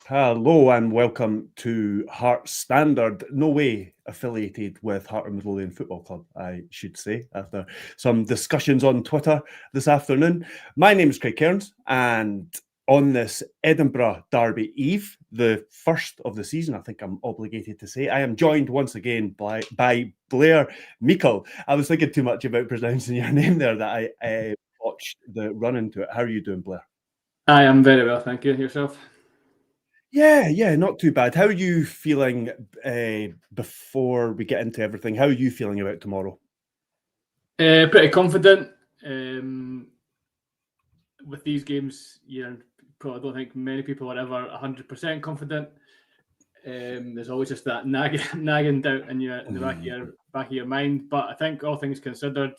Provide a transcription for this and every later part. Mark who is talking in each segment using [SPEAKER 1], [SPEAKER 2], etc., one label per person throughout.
[SPEAKER 1] Hello and welcome to Heart Standard. No way affiliated with Heart and Midlothian Football Club, I should say, after some discussions on Twitter this afternoon. My name is Craig Cairns, and on this Edinburgh Derby Eve, the first of the season, I think I'm obligated to say, I am joined once again by Blair Meikle. I was thinking too much about pronouncing your name there that I watched the run into it. How are you doing, Blair?
[SPEAKER 2] I am very well, thank you. Yourself?
[SPEAKER 1] Yeah, not too bad. How are you feeling before we get into everything? How are you feeling about tomorrow?
[SPEAKER 2] Pretty confident. With these games, probably don't think many people are ever 100% confident. There's always just that nagging doubt in the back of your mind. But I think all things considered,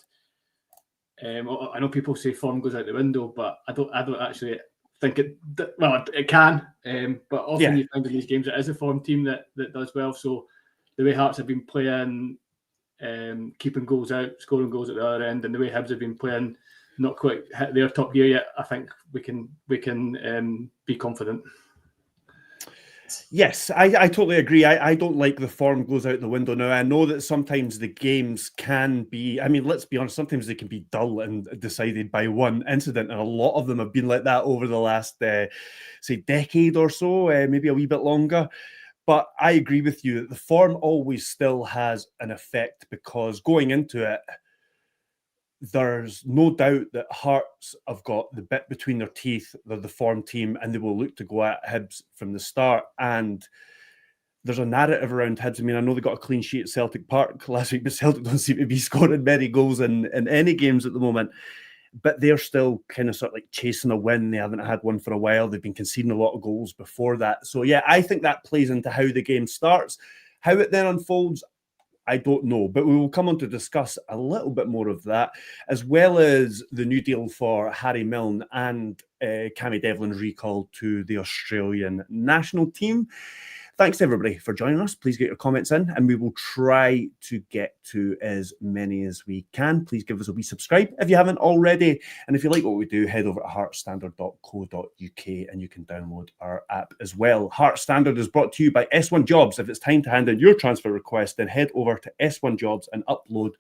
[SPEAKER 2] I know people say form goes out the window, but I don't actually think it can, but often you find in these games it is a form team that does well. So the way Hearts have been playing, keeping goals out, scoring goals at the other end, and the way Hibs have been playing, not quite hit their top gear yet, I think we can be confident.
[SPEAKER 1] Yes, I totally agree. I don't like the form goes out the window now. I know that sometimes the games can be, let's be honest, sometimes they can be dull and decided by one incident, and a lot of them have been like that over the last, say, decade or so, maybe a wee bit longer. But I agree with you that the form always still has an effect, because going into it, there's no doubt that Hearts have got the bit between their teeth. They're the form team, and they will look to go at Hibs from the start. And there's a narrative around Hibs. I know they got a clean sheet at Celtic Park last week, but Celtic don't seem to be scoring many goals in any games at the moment. But they're still kind of sort of like chasing a win. They haven't had one for a while. They've been conceding a lot of goals before that. So, yeah, I think that plays into how the game starts. How it then unfolds, I don't know, but we will come on to discuss a little bit more of that, as well as the new deal for Harry Milne and Cammy Devlin's recall to the Australian national team. Thanks, everybody, for joining us. Please get your comments in, and we will try to get to as many as we can. Please give us a wee subscribe if you haven't already. And if you like what we do, head over to heartstandard.co.uk and you can download our app as well. Heart Standard is brought to you by S1 Jobs. If it's time to hand in your transfer request, then head over to S1 Jobs and upload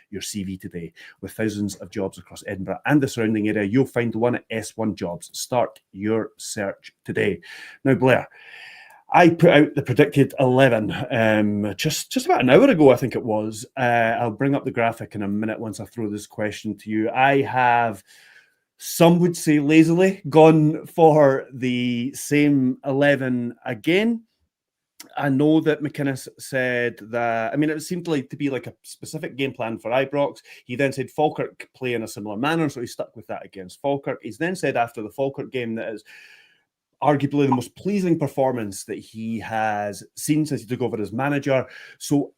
[SPEAKER 1] your CV today. With thousands of jobs across Edinburgh and the surrounding area, you'll find the one at S1 Jobs. Start your search today. Now, Blair, I put out the predicted 11 just about an hour ago, I think it was. I'll bring up the graphic in a minute once I throw this question to you. I have, some would say lazily, gone for the same 11 again. I know that McInnes said that, it seemed to be like a specific game plan for Ibrox. He then said Falkirk play in a similar manner, so he stuck with that against Falkirk. He's then said after the Falkirk game that is arguably the most pleasing performance that he has seen since he took over as manager. So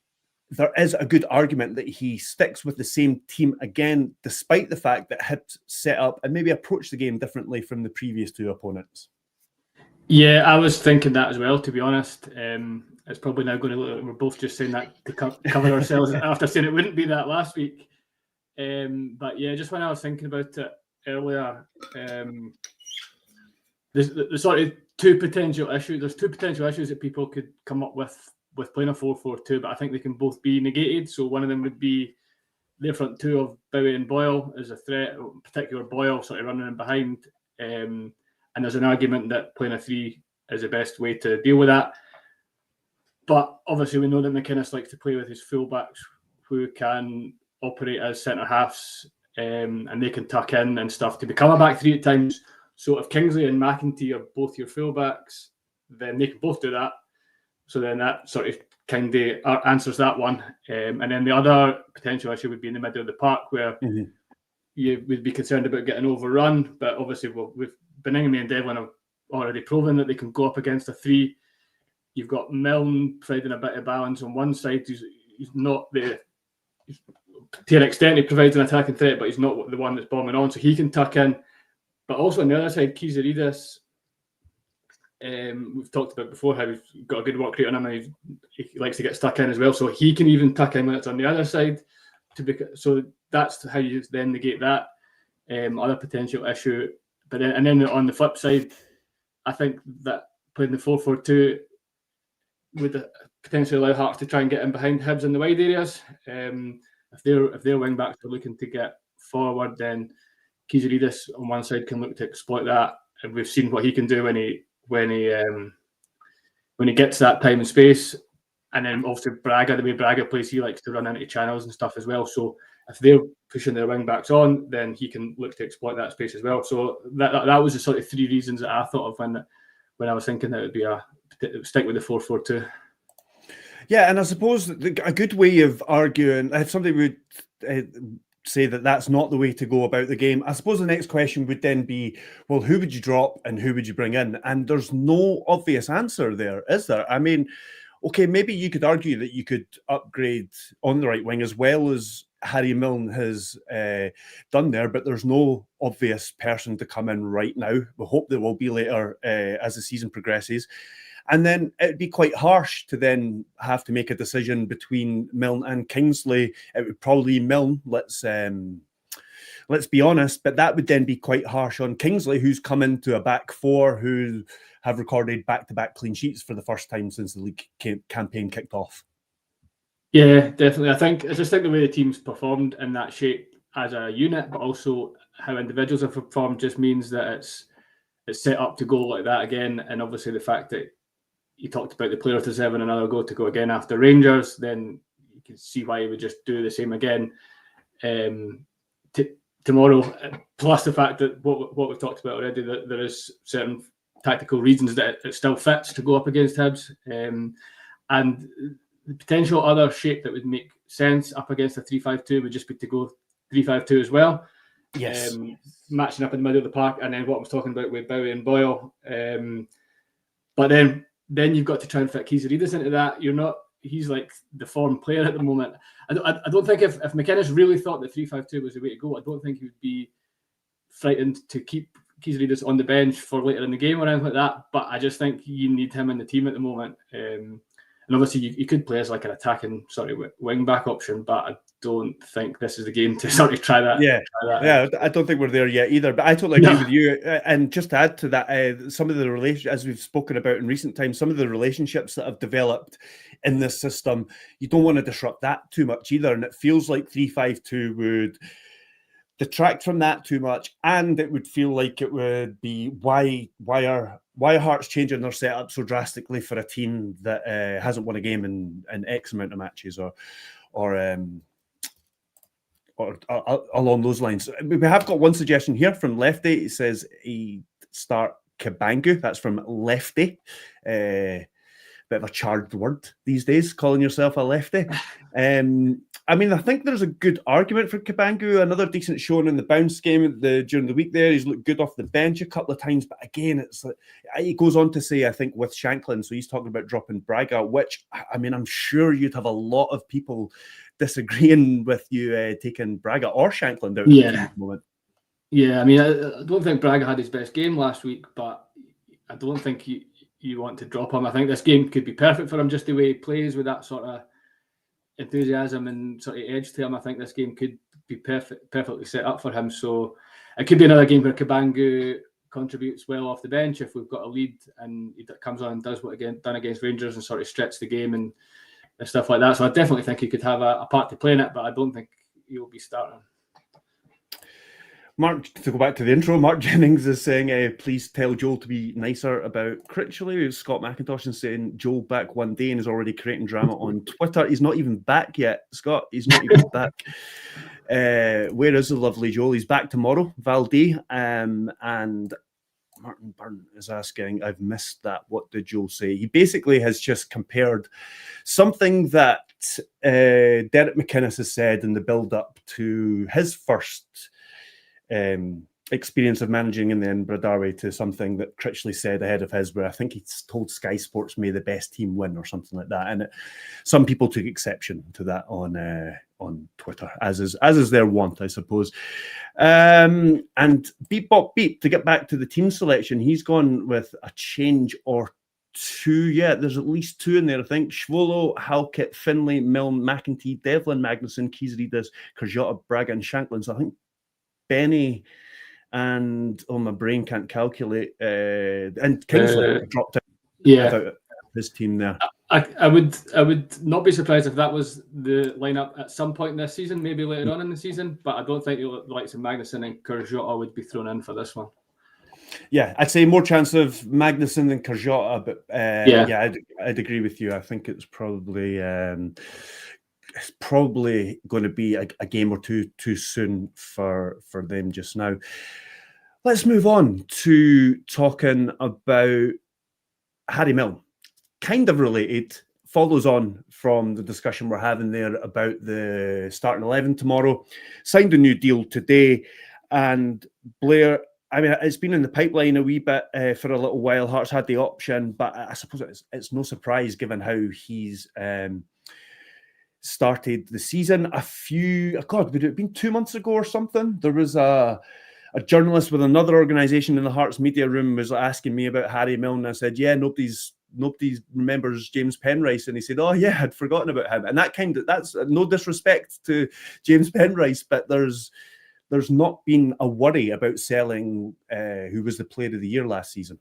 [SPEAKER 1] there is a good argument that he sticks with the same team again, despite the fact that Hibs set up and maybe approached the game differently from the previous two opponents.
[SPEAKER 2] Yeah, I was thinking that as well, to be honest. It's probably now going to look like we're both just saying that to cover ourselves after saying it wouldn't be that last week. But yeah, just when I was thinking about it earlier, there's sort of two potential issues. There's two potential issues that people could come up with playing a 4-4-2, but I think they can both be negated. So one of them would be the front two of Bowie and Boyle as a threat, in particular Boyle sort of running in behind. And there's an argument that playing a 3 is the best way to deal with that. But obviously we know that McInnes likes to play with his fullbacks who can operate as centre-halves, and they can tuck in and stuff to become a back 3 at times. So if Kingsley and McEntee are both your fullbacks, then they can both do that. So then that sort of kind of answers that one. And then the other potential issue would be in the middle of the park, where you would be concerned about getting overrun. But obviously, with Beningame and Devlin have already proven that they can go up against a 3. You've got Milne providing a bit of balance on one side. He's not to an extent he provides an attacking threat, but he's not the one that's bombing on, so he can tuck in. But also on the other side, Kizaridis, we've talked about before how he's got a good work rate on him, and he likes to get stuck in as well. So he can even tuck in when it's on the other side. So that's how you then negate that other potential issue. But then on the flip side, I think that playing the 4-4-2 would potentially allow Hearts to try and get in behind Hibs in the wide areas. If their wing backs are looking to get forward, then Kiziridis on one side can look to exploit that, and we've seen what he can do when he gets that time and space. And then obviously Braga, the way Braga plays, he likes to run into channels and stuff as well. So if they're pushing their wing backs on, then he can look to exploit that space as well. So that was the sort of three reasons that I thought of when I was thinking that it would stick with the 4-4-2.
[SPEAKER 1] Yeah, and I suppose a good way of arguing, if somebody would say that that's not the way to go about the game, I suppose the next question would then be, well, who would you drop and who would you bring in? And there's no obvious answer there, is there? I mean, okay, maybe you could argue that you could upgrade on the right wing as well as Harry Milne has done there, but there's no obvious person to come in right now. We hope there will be later as the season progresses. And then it'd be quite harsh to then have to make a decision between Milne and Kingsley. It would probably be Milne, let's be honest, but that would then be quite harsh on Kingsley, who's come into a back four, who have recorded back-to-back clean sheets for the first time since the league campaign kicked off.
[SPEAKER 2] Yeah, definitely. I just think the way the team's performed in that shape as a unit, but also how individuals have performed, just means that it's set up to go like that again. And obviously the fact that you talked about the player deserving another go to go again after Rangers, then you can see why he would just do the same again tomorrow. Plus the fact that what we've talked about already, that there is certain tactical reasons that it still fits to go up against Hibs. And the potential other shape that would make sense up against a 3-5-2 would just be to go 3-5-2 as well.
[SPEAKER 1] Yes.
[SPEAKER 2] Matching up in the middle of the park, and then what I was talking about with Bowie and Boyle. But then you've got to try and fit Kiziridis into that. He's like the form player at the moment. I don't think if McInnes really thought that 3-5-2 was the way to go, I don't think he would be frightened to keep Kiziridis on the bench for later in the game or anything like that. But I just think you need him in the team at the moment. And obviously you could play as like an attacking wing back option, but I don't think this is the game to sort of try that.
[SPEAKER 1] Yeah, I don't think we're there yet either. But I totally agree with you. And just to add to that, some of the relationships, as we've spoken about in recent times, some of the relationships that have developed in this system, you don't want to disrupt that too much either. And it feels like 3-5-2 would detract from that too much, and it would feel like it would be why are Hearts changing their setup so drastically for a team that hasn't won a game in X amount of matches or along those lines. We have got one suggestion here from Lefty. It says he start Cabangu. That's from Lefty. Bit of a charged word these days, calling yourself a lefty. I mean, I think there's a good argument for Cabangu. Another decent showing in the bounce game during the week there. He's looked good off the bench a couple of times, but again, it's like, he goes on to say, I think, with Shanklin, so he's talking about dropping Braga, which, I mean, I'm sure you'd have a lot of people disagreeing with you taking Braga or Shanklin down at the moment.
[SPEAKER 2] Yeah, I mean, I don't think Braga had his best game last week, but I don't think you want to drop him. I think this game could be perfect for him, just the way he plays with that sort of enthusiasm and sort of edge to him. I think this game could be perfectly set up for him. So it could be another game where Cabangu contributes well off the bench if we've got a lead, and he comes on and does what done against Rangers and sort of stretch the game and stuff like that. So I definitely think he could have a part to play in it, but I don't think he'll be starting.
[SPEAKER 1] Mark, to go back to the intro, Mark Jennings is saying, please tell Joel to be nicer about Critchley. Scott McIntosh is saying, Joel back one day and is already creating drama on Twitter. He's not even back yet, Scott. He's not even back. Where is the lovely Joel? He's back tomorrow, Valdi. And Martin Byrne is asking, I've missed that. What did Joel say? He basically has just compared something that Derek McInnes has said in the build-up to his first experience of managing in the Edinburgh Derby to something that Critchley said ahead of his, where I think he told Sky Sports, may the best team win, or something like that. And some people took exception to that on Twitter, as is their want, I suppose. And Beep Bop Beep, to get back to the team selection, he's gone with a change or two. Yeah, there's at least two in there, I think. Svolo, Halkett, Finlay, Milne, McEntee, Devlin, Magnuson, Kiziridis, Karjota, Braga, and Shanklin. So I think Benny and my brain can't calculate, and Kingsley dropped out. without his team there.
[SPEAKER 2] I would not be surprised if that was the lineup at some point this season, maybe later on in the season, but I don't think the likes of Magnussen and Kurjota would be thrown in for this one.
[SPEAKER 1] Yeah, I'd say more chance of Magnussen than Kurjota, but I'd agree with you. I think it's probably going to be a game or two too soon for them just now. Let's move on to talking about Harry Milne. Kind of related, follows on from the discussion we're having there about the starting 11 tomorrow. Signed a new deal today, and Blair, I mean, it's been in the pipeline a wee bit for a little while. Hearts had the option, but I suppose it's no surprise given how he's started the season. would it have been 2 months ago or something? There was a journalist with another organisation in the Hearts media room was asking me about Harry Milne. I said, yeah, nobody remembers James Penrice, and he said, oh yeah, I'd forgotten about him. And that's no disrespect to James Penrice, but there's not been a worry about selling who was the player of the year last season.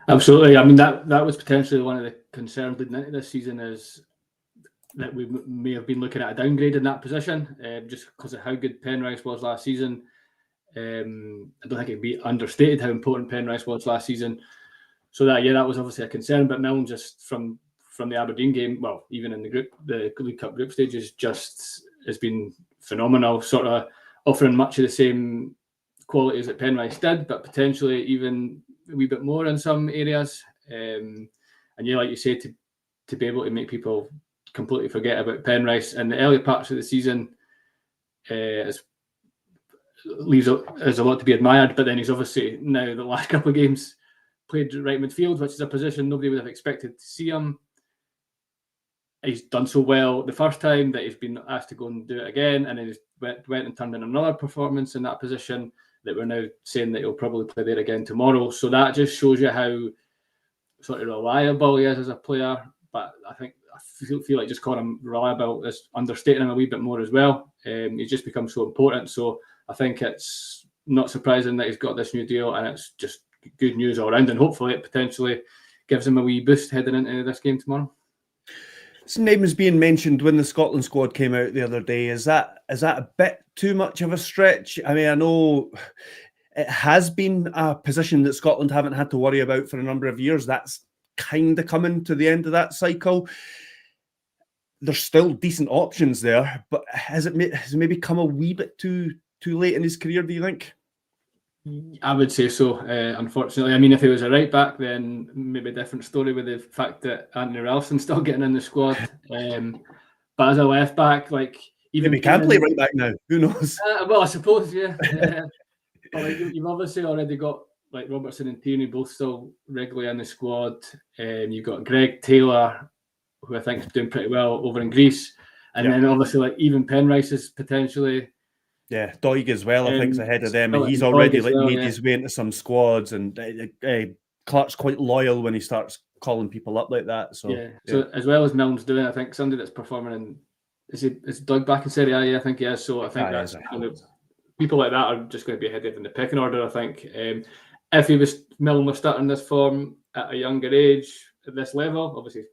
[SPEAKER 2] Absolutely. I mean, that was potentially one of the concerns leading into this season, is that we may have been looking at a downgrade in that position, just because of how good Penrice was last season. I don't think it'd be understated how important Penrice was last season. So that was obviously a concern. But Milne, just from the Aberdeen game, well, even in the League Cup group stages, just has been phenomenal. Sort of offering much of the same qualities that Penrice did, but potentially even a wee bit more in some areas. And yeah, like you say, to be able to make people completely forget about Penrice in the early parts of the season has a lot to be admired. But then he's obviously now the last couple of games played right midfield, which is a position nobody would have expected to see him. He's done so well the first time that he's been asked to go and do it again, and then he's went and turned in another performance in that position that we're now saying that he'll probably play there again tomorrow. So that just shows you how sort of reliable he is as a player. But I feel like just calling him reliable is understating him a wee bit more as well. He's just become so important. So I think it's not surprising that he's got this new deal, and it's just good news all around, and hopefully it potentially gives him a wee boost heading into this game tomorrow.
[SPEAKER 1] Some names being mentioned when the Scotland squad came out the other day. Is that a bit too much of a stretch? I mean, I know it has been a position that Scotland haven't had to worry about for a number of years. That's kind of coming to the end of that cycle. There's still decent options there, but has it maybe come a wee bit too late in his career, do you think?
[SPEAKER 2] I would say so, unfortunately. I mean, if he was a right back, then maybe a different story with the fact that Anthony Ralston's still getting in the squad. But as a left back, like, even
[SPEAKER 1] maybe he can play right back now. Who knows?
[SPEAKER 2] Well, I suppose, yeah. But like, you've obviously already got like Robertson and Tierney both still regularly in the squad. You've got Greg Taylor, who I think is doing pretty well over in Greece, and then obviously like even Penrice is potentially.
[SPEAKER 1] Yeah, Doig as well, I think, is ahead of them. And he's already made his way into some squads, and Clark's quite loyal when he starts calling people up like that. So
[SPEAKER 2] so as well as Milne's doing, I think somebody that's performing is Doig back in Serie A? Yeah, I think he is. So I think that's people like that are just going to be ahead of in the pecking order, I think. If Milne was starting this form at a younger age at this level, obviously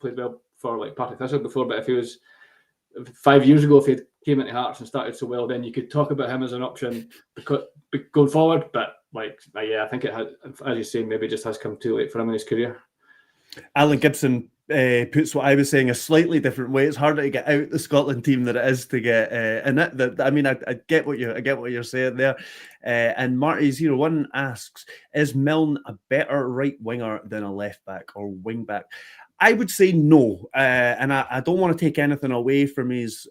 [SPEAKER 2] played well for like Partick Thistle before, but if he was 5 years ago, if he came into Hearts and started so well, then you could talk about him as an option going forward. But I think it has, as you say, maybe just has come too late for him in his career.
[SPEAKER 1] Alan Gibson puts what I was saying a slightly different way. It's harder to get out the Scotland team than it is to get in it. I mean, I get what you're saying there. And Marty01 asks, is Milne a better right winger than a left back or wing back? I would say no, and I don't want to take anything away from his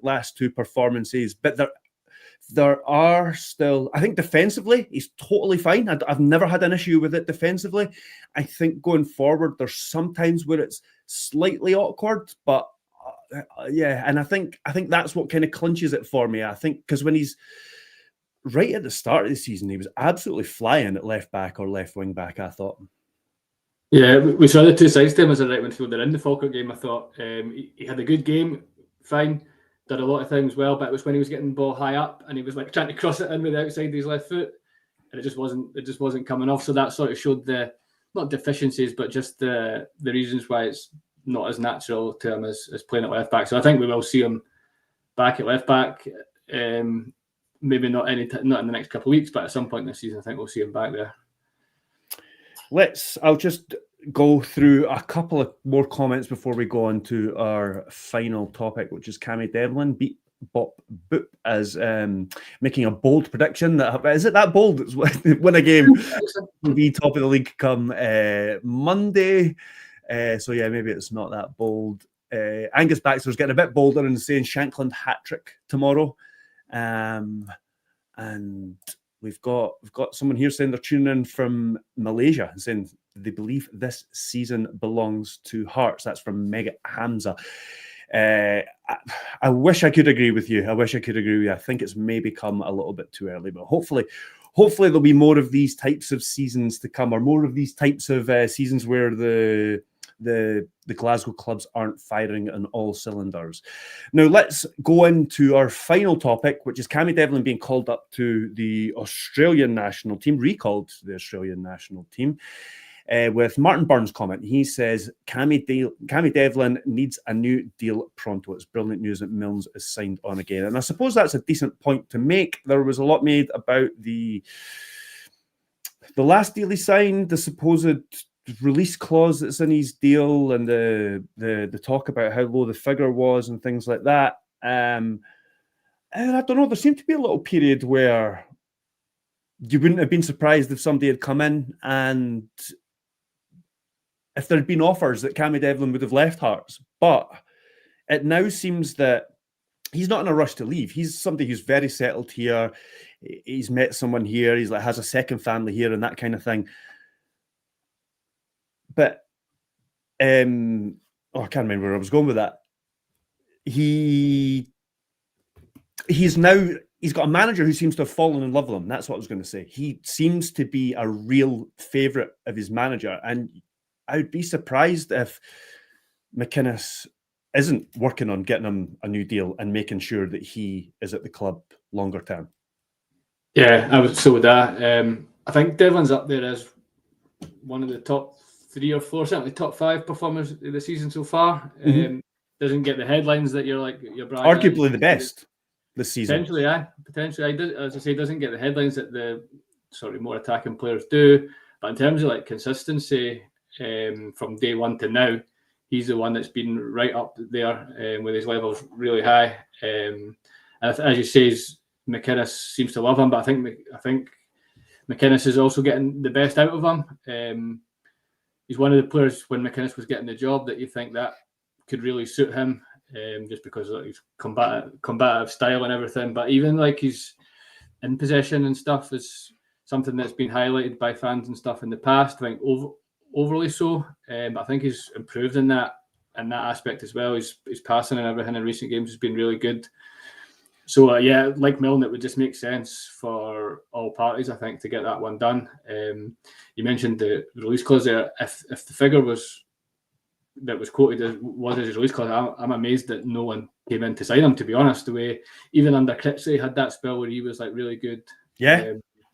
[SPEAKER 1] last two performances, but there are still, I think defensively, he's totally fine. I've never had an issue with it defensively. I think going forward, there's sometimes where it's slightly awkward, but and I think that's what kind of clinches it for me. I think because when he's right at the start of the season, he was absolutely flying at left back or left wing back, I thought.
[SPEAKER 2] Yeah, we saw the two sides to him as a right midfielder in the Falkirk game. I thought he had a good game, fine, did a lot of things well, but it was when he was getting the ball high up and he was like trying to cross it in with the outside of his left foot, and it just wasn't coming off. So that sort of showed the not deficiencies, but just the reasons why it's not as natural to him as playing at left back. So I think we will see him back at left back. Maybe not in the next couple of weeks, but at some point this season, I think we'll see him back there.
[SPEAKER 1] I'll just go through a couple of more comments before we go on to our final topic, which is Cammy Devlin beat Bop Boop as making a bold prediction. Is it that bold? It's win a game, be top of the league come Monday. So yeah, maybe it's not that bold. Angus Baxter's getting a bit bolder and saying Shankland hat-trick tomorrow. And we've got someone here saying they're tuning in from Malaysia and saying they believe this season belongs to Hearts. That's from Mega Hamza. I wish I could agree with you. I think it's maybe come a little bit too early, but hopefully there'll be more of these types of seasons to come, or more of these types of seasons where the Glasgow clubs aren't firing on all cylinders. Now let's go into our final topic, which is Cammy Devlin being called up to the Australian national team, recalled to the Australian national team. With Martin Burns' comment, he says Cammy Devlin needs a new deal pronto. It's brilliant news that Milnes is signed on again, and I suppose that's a decent point to make. There was a lot made about the last deal he signed, the supposed release clause that's in his deal, and the talk about how low the figure was and things like that. And I don't know, there seemed to be a little period where you wouldn't have been surprised if somebody had come in and if there had been offers that Cammy Devlin would have left Hearts. But it now seems that he's not in a rush to leave. He's somebody who's very settled here. He's met someone here. He's has a second family here and that kind of thing. But I can't remember where I was going with that. He's got a manager who seems to have fallen in love with him. That's what I was going to say. He seems to be a real favourite of his manager, and I would be surprised if McInnes isn't working on getting him a new deal and making sure that he is at the club longer term. Yeah,
[SPEAKER 2] I would so with that. I think Devlin's up there as one of the top 3 or 4, certainly top 5 performers of the season so far. Doesn't get the headlines that you're bragging.
[SPEAKER 1] Arguably the best this season.
[SPEAKER 2] Potentially. As I say, doesn't get the headlines that the sort of more attacking players do. But in terms of consistency, from day one to now, he's the one that's been right up there with his levels really high. And as you say, McInnes seems to love him, but I think McInnes is also getting the best out of him. He's one of the players when McInnes was getting the job that you think that could really suit him, just because of his combative style and everything. But even his in possession and stuff is something that's been highlighted by fans and stuff in the past. I think overly so, but I think he's improved in that aspect as well. His passing and everything in recent games has been really good. So like Milne, it would just make sense for all parties, I think, to get that one done. You mentioned the release clause there. If the figure that was quoted was his release clause, I'm amazed that no one came in to sign him, to be honest. The way even under Kritzy he had that spell where he was really good.
[SPEAKER 1] Yeah.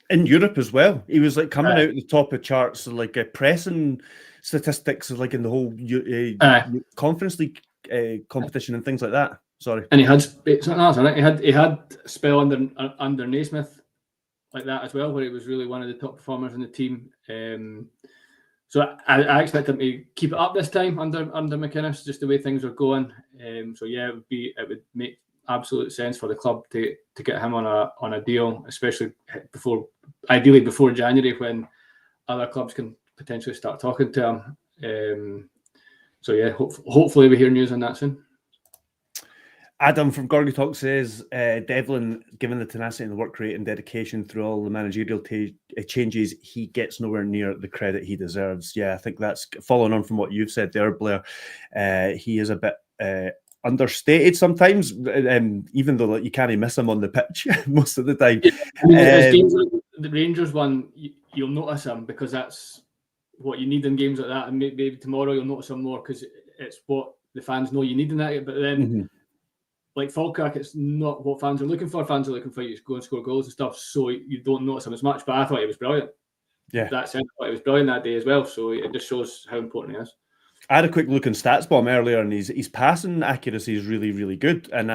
[SPEAKER 1] In Europe as well, he was coming out at the top of charts, pressing statistics, in the whole Conference League competition and things like that. Sorry,
[SPEAKER 2] and he had a spell under Naismith like that as well, where he was really one of the top performers in the team. So I expect him to keep it up this time under McInnes, just the way things are going. It would make absolute sense for the club to get him on a deal, especially ideally before January, when other clubs can potentially start talking to him. Hopefully we hear news on that soon.
[SPEAKER 1] Adam from Gorgie Talk says Devlin, given the tenacity and the work rate and dedication through all the managerial changes, he gets nowhere near the credit he deserves. Yeah, I think that's following on from what you've said there, Blair. He is a bit understated sometimes, even though you can't miss him on the pitch most of the time.
[SPEAKER 2] Games like the Rangers one, you'll notice him because that's what you need in games like that, and maybe tomorrow you'll notice him more because it's what the fans know you need in that. But then, like Falkirk, it's not what fans are looking for. Fans are looking for you to go and score goals and stuff, so you don't notice him as much. But I thought he was brilliant. that centre back. He was brilliant that day as well. So it just shows how important he is.
[SPEAKER 1] I had a quick look in Stats Bomb earlier, and his passing accuracy is really, really good. And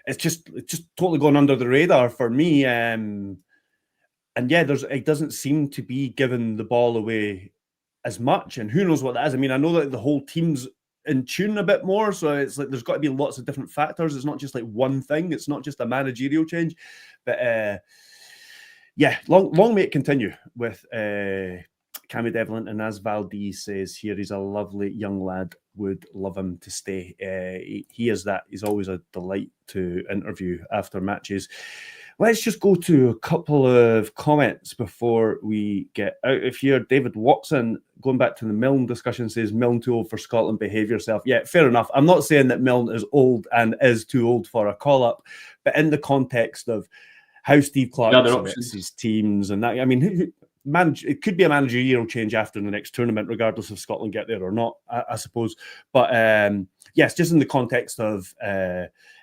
[SPEAKER 1] it's just totally gone under the radar for me. And yeah, it doesn't seem to be giving the ball away as much. And who knows what that is? I mean, I know that the whole team's in tune a bit more, so it's like there's got to be lots of different factors. It's not just like one thing. It's not just a managerial change, but yeah, long may it continue with Cammy Devlin. And as Valdez says here, he's a lovely young lad. Would love him to stay. He is that. He's always a delight to interview after matches. Let's just go to a couple of comments before we get out of here. David Watson, going back to the Milne discussion, says Milne too old for Scotland, behave yourself. Yeah, fair enough. I'm not saying that Milne is old and is too old for a call-up, but in the context of how Steve Clarke selects his teams and that, I mean, it could be a managerial change after the next tournament, regardless if Scotland get there or not, I suppose. But yes, just in the context of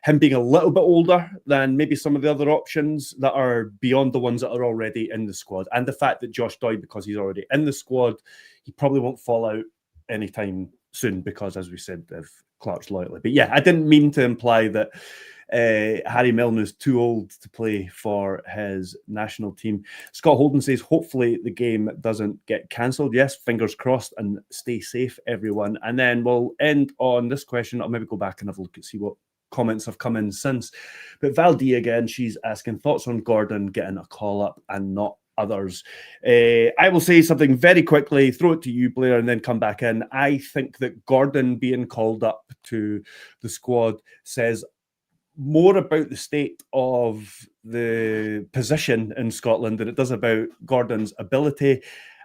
[SPEAKER 1] him being a little bit older than maybe some of the other options that are beyond the ones that are already in the squad, and the fact that Josh Doyle, because he's already in the squad, he probably won't fall out anytime soon because, as we said, of Clark's loyalty. But yeah, I didn't mean to imply that Harry Milne is too old to play for his national team. Scott Holden says, hopefully the game doesn't get cancelled. Yes, fingers crossed, and stay safe, everyone. And then we'll end on this question. I'll maybe go back and have a look and see what comments have come in since. But Valdi again, she's asking thoughts on Gordon getting a call up and not others. I will say something very quickly, throw it to you, Blair, and then come back in. I think that Gordon being called up to the squad says more about the state of the position in Scotland than it does about Gordon's ability.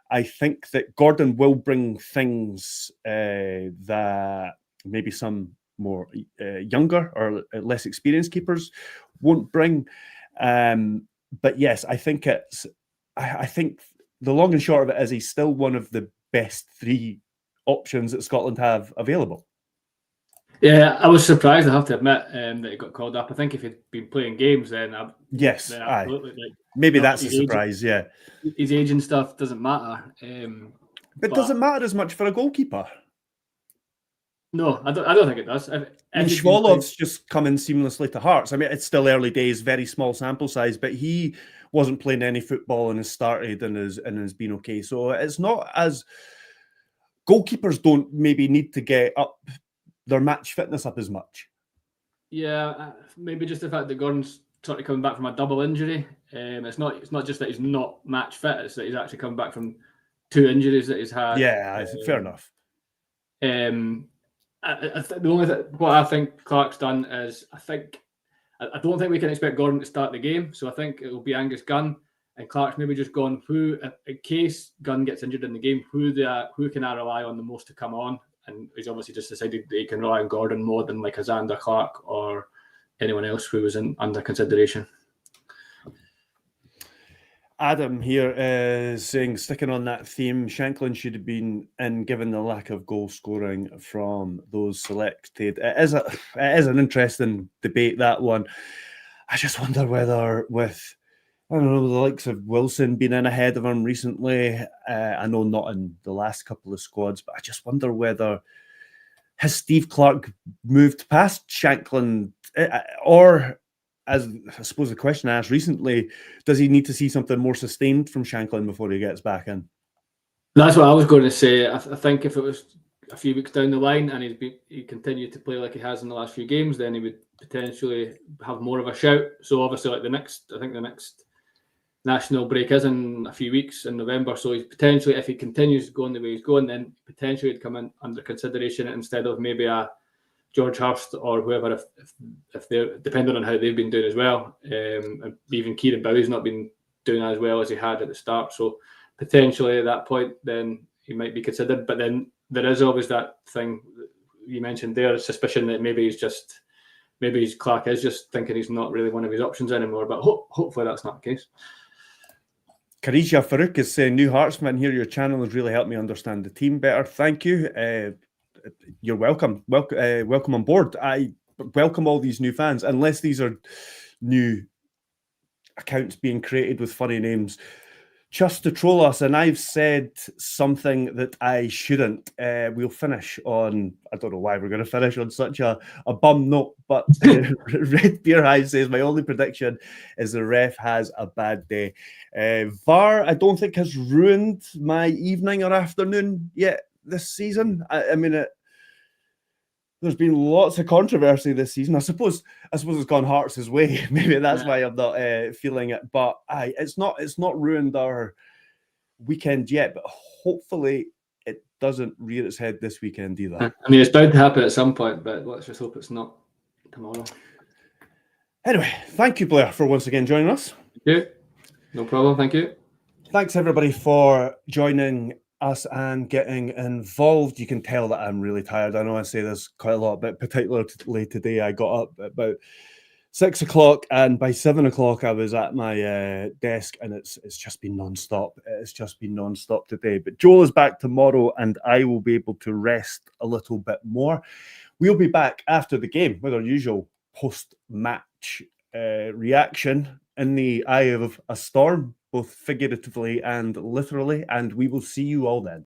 [SPEAKER 1] I think that Gordon will bring things that maybe some more younger or less experienced keepers won't bring. But yes, I think I think the long and short of it is he's still one of the best three options that Scotland have available.
[SPEAKER 2] Yeah, I was surprised, I have to admit, that he got called up. I think if he'd been playing games, then
[SPEAKER 1] yes,
[SPEAKER 2] then absolutely.
[SPEAKER 1] Maybe that's a surprise. Yeah,
[SPEAKER 2] his age and stuff doesn't matter.
[SPEAKER 1] But does it matter as much for a goalkeeper?
[SPEAKER 2] No, I don't think it does.
[SPEAKER 1] Schwolow's just come in seamlessly to Hearts. I mean, it's still early days, very small sample size, but he wasn't playing any football and has started and has been okay. So it's not as goalkeepers don't maybe need to get up their match fitness up as much.
[SPEAKER 2] Yeah, maybe just the fact that Gordon's sort of coming back from a double injury. It's not just that he's not match fit; it's that he's actually come back from 2 injuries that he's had.
[SPEAKER 1] Yeah, fair enough.
[SPEAKER 2] The only what I think Clark's done is I don't think we can expect Gordon to start the game, so I think it will be Angus Gunn, and Clark's maybe just gone who, in case Gunn gets injured in the game, who can I rely on the most to come on. And he's obviously just decided that he can rely on Gordon more than like a Xander Clark or anyone else who was under consideration.
[SPEAKER 1] Adam here is saying, sticking on that theme, Shanklin should have been in given the lack of goal scoring from those selected. It is an interesting debate, that one. I just wonder whether with, I don't know, the likes of Wilson being in ahead of him recently, I know not in the last couple of squads, but I just wonder whether has Steve Clarke moved past Shanklin, or, as I suppose the question I asked recently, does he need to see something more sustained from Shanklin before he gets back in?
[SPEAKER 2] That's what I was going to say. I think if it was a few weeks down the line and he continued to play like he has in the last few games, then he would potentially have more of a shout. So obviously, like the next national break is in a few weeks in November. So he's potentially, if he continues going the way he's going, then potentially he'd come in under consideration instead of maybe a George Hurst or whoever, if they're depending on how they've been doing as well. Even Kieran Bowie's not been doing as well as he had at the start. So potentially at that point, then he might be considered. But then there is always that thing you mentioned there, suspicion that maybe Clarke is just thinking he's not really one of his options anymore. But hopefully that's not the case.
[SPEAKER 1] Kharisha Farouk is saying, new Heartsman here, your channel has really helped me understand the team better. Thank you. You're welcome. Welcome on board. I welcome all these new fans, unless these are new accounts being created with funny names. just to troll us, and I've said something that I shouldn't. We'll finish on, I don't know why we're going to finish on such a bum note, but Red Beer Hive says, my only prediction is the ref has a bad day. VAR, I don't think has ruined my evening or afternoon yet this season. I mean, there's been lots of controversy this season. I suppose it's gone Hearts' way. Maybe that's why I'm not feeling it. But it's not ruined our weekend yet. But hopefully it doesn't rear its head this weekend either.
[SPEAKER 2] I mean, it's bound to happen at some point, but let's just hope it's not tomorrow.
[SPEAKER 1] Anyway, thank you, Blair, for once again joining us.
[SPEAKER 2] Thank you. No problem. Thank you.
[SPEAKER 1] Thanks everybody for joining us and getting involved. You can tell that I'm really tired. I know I say this quite a lot, but particularly today, I got up at about 6 o'clock, and by 7 o'clock I was at my desk, and it's just been non-stop. It's just been non-stop today. But Joel is back tomorrow, and I will be able to rest a little bit more. We'll be back after the game with our usual post-match reaction in the eye of a storm, both figuratively and literally, and we will see you all then.